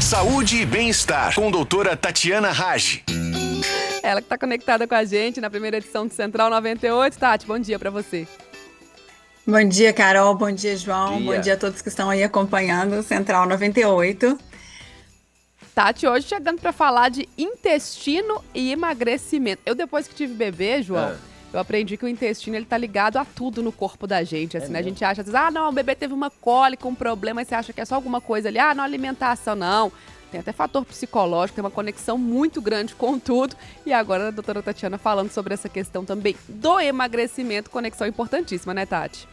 Saúde e bem-estar com doutora Tatiana Rage. Ela que está conectada com a gente na primeira edição do Central 98. Tati, bom dia para você. Bom dia, Carol. Bom dia, João. Bom dia a todos que estão aí acompanhando o Central 98. Tati, hoje chegando para falar de intestino e emagrecimento. Eu, depois que tive bebê, João, eu aprendi que o intestino ele tá ligado a tudo no corpo da gente. Assim, né? A gente acha, às vezes, não, o bebê teve uma cólica, um problema, e você acha que é só alguma coisa ali, não, alimentação, não. Tem até fator psicológico, tem uma conexão muito grande com tudo. E agora a doutora Tatiana falando sobre essa questão também do emagrecimento, conexão importantíssima, né, Tati?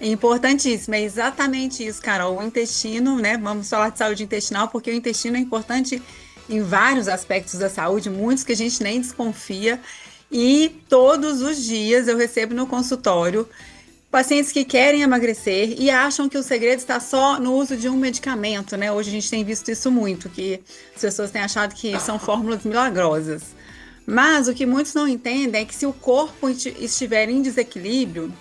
Importantíssimo, é exatamente isso, Carol. O intestino, né? Vamos falar de saúde intestinal, porque o intestino é importante em vários aspectos da saúde, muitos que a gente nem desconfia. E todos os dias eu recebo no consultório pacientes que querem emagrecer e acham que o segredo está só no uso de um medicamento, né? Hoje a gente tem visto isso muito, que as pessoas têm achado que são fórmulas milagrosas. Mas o que muitos não entendem é que se o corpo estiver em desequilíbrio,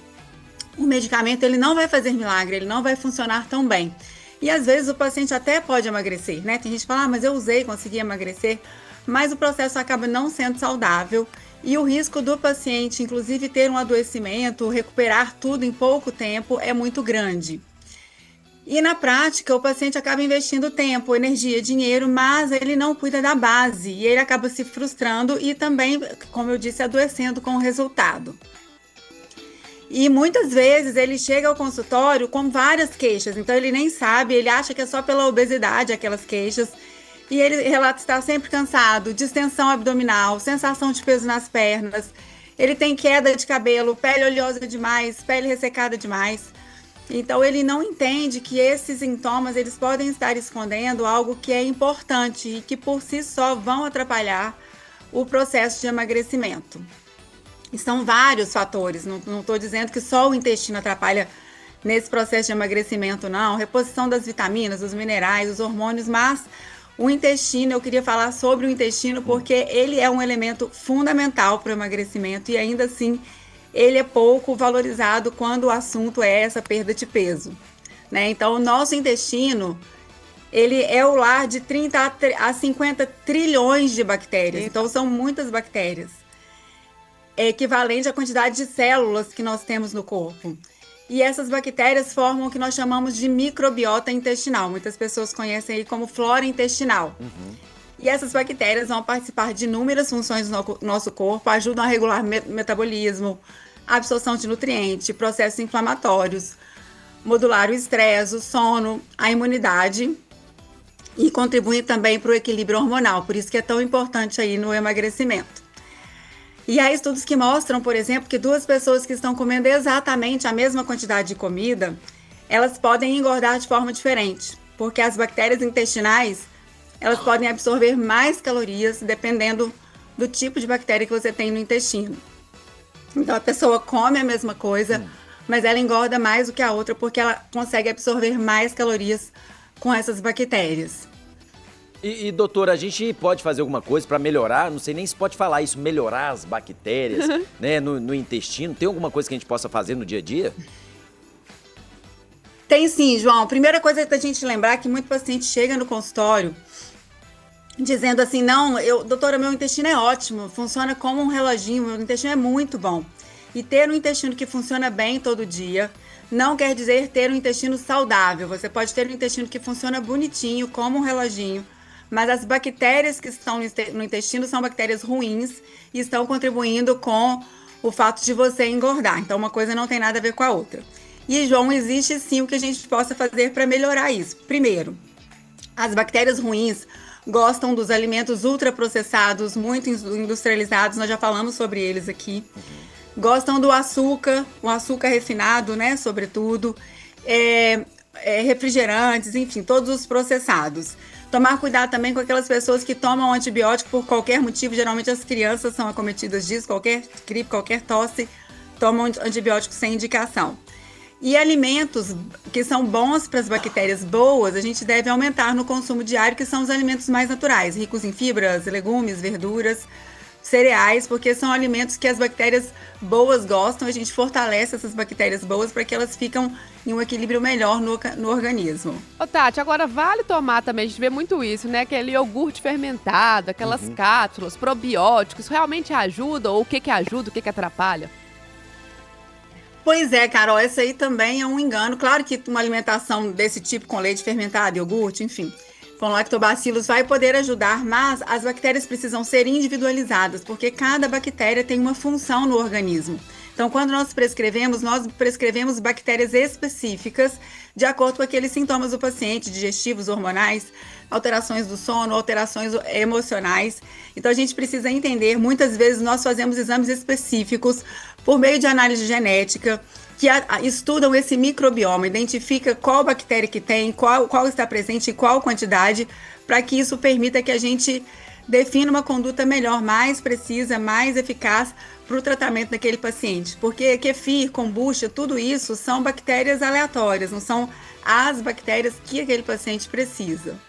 o medicamento ele não vai fazer milagre, ele não vai funcionar tão bem. E às vezes o paciente até pode emagrecer, né? Tem gente que fala, mas eu usei, consegui emagrecer, mas o processo acaba não sendo saudável e o risco do paciente, inclusive, ter um adoecimento, recuperar tudo em pouco tempo é muito grande. E na prática, o paciente acaba investindo tempo, energia, dinheiro, mas ele não cuida da base e ele acaba se frustrando e também, como eu disse, adoecendo com o resultado. E muitas vezes ele chega ao consultório com várias queixas, então ele nem sabe, ele acha que é só pela obesidade aquelas queixas. E ele relata estar sempre cansado, distensão abdominal, sensação de peso nas pernas. Ele tem queda de cabelo, pele oleosa demais, pele ressecada demais. Então ele não entende que esses sintomas eles podem estar escondendo algo que é importante e que por si só vão atrapalhar o processo de emagrecimento. E são vários fatores, não estou dizendo que só o intestino atrapalha nesse processo de emagrecimento, não. Reposição das vitaminas, dos minerais, dos hormônios, mas o intestino, eu queria falar sobre o intestino porque ele é um elemento fundamental para o emagrecimento e ainda assim ele é pouco valorizado quando o assunto é essa perda de peso, né? Então o nosso intestino, ele é o lar de 30 a 50 trilhões de bactérias, então são muitas bactérias. É equivalente à quantidade de células que nós temos no corpo. E essas bactérias formam o que nós chamamos de microbiota intestinal. Muitas pessoas conhecem aí como flora intestinal. E essas bactérias vão participar de inúmeras funções do nosso corpo, ajudam a regular metabolismo, absorção de nutrientes, processos inflamatórios, modular o estresse, o sono, a imunidade e contribuem também para o equilíbrio hormonal. Por isso que é tão importante aí no emagrecimento. E há estudos que mostram, por exemplo, que duas pessoas que estão comendo exatamente a mesma quantidade de comida, elas podem engordar de forma diferente, porque as bactérias intestinais, elas podem absorver mais calorias dependendo do tipo de bactéria que você tem no intestino. Então a pessoa come a mesma coisa, mas ela engorda mais do que a outra porque ela consegue absorver mais calorias com essas bactérias. E doutora, a gente pode fazer alguma coisa para melhorar, não sei nem se pode falar isso, melhorar as bactérias, né, no intestino? Tem alguma coisa que a gente possa fazer no dia a dia? Tem sim, João. Primeira coisa que a gente lembrar é que muito paciente chega no consultório dizendo assim, não, doutora, meu intestino é ótimo, funciona como um reloginho, meu intestino é muito bom. E ter um intestino que funciona bem todo dia não quer dizer ter um intestino saudável. Você pode ter um intestino que funciona bonitinho, como um reloginho, mas as bactérias que estão no intestino são bactérias ruins e estão contribuindo com o fato de você engordar. Então, uma coisa não tem nada a ver com a outra. E, João, existe sim o que a gente possa fazer para melhorar isso. Primeiro, as bactérias ruins gostam dos alimentos ultraprocessados, muito industrializados, nós já falamos sobre eles aqui. Gostam do açúcar, o açúcar refinado, né, sobretudo, refrigerantes, enfim, todos os processados. Tomar cuidado também com aquelas pessoas que tomam antibiótico por qualquer motivo. Geralmente as crianças são acometidas disso, qualquer gripe, qualquer tosse, tomam antibiótico sem indicação. E alimentos que são bons para as bactérias boas, a gente deve aumentar no consumo diário, que são os alimentos mais naturais, ricos em fibras, legumes, verduras, cereais, porque são alimentos que as bactérias boas gostam. A gente fortalece essas bactérias boas para que elas e um equilíbrio melhor no organismo. Ô, Tati, agora vale tomar também, a gente vê muito isso, né? Aquele iogurte fermentado, aquelas cápsulas, probióticos, realmente ajuda? Ou o que ajuda, o que atrapalha? Pois é, Carol, essa aí também é um engano. Claro que uma alimentação desse tipo com leite fermentado, iogurte, enfim, com lactobacilos vai poder ajudar, mas as bactérias precisam ser individualizadas, porque cada bactéria tem uma função no organismo. Então, quando nós prescrevemos bactérias específicas de acordo com aqueles sintomas do paciente, digestivos, hormonais, alterações do sono, alterações emocionais. Então, a gente precisa entender, muitas vezes nós fazemos exames específicos por meio de análise genética, que estudam esse microbioma, identifica qual bactéria que tem, qual está presente e qual quantidade, para que isso permita que a gente defina uma conduta melhor, mais precisa, mais eficaz para o tratamento daquele paciente. Porque kefir, kombucha, tudo isso são bactérias aleatórias, não são as bactérias que aquele paciente precisa.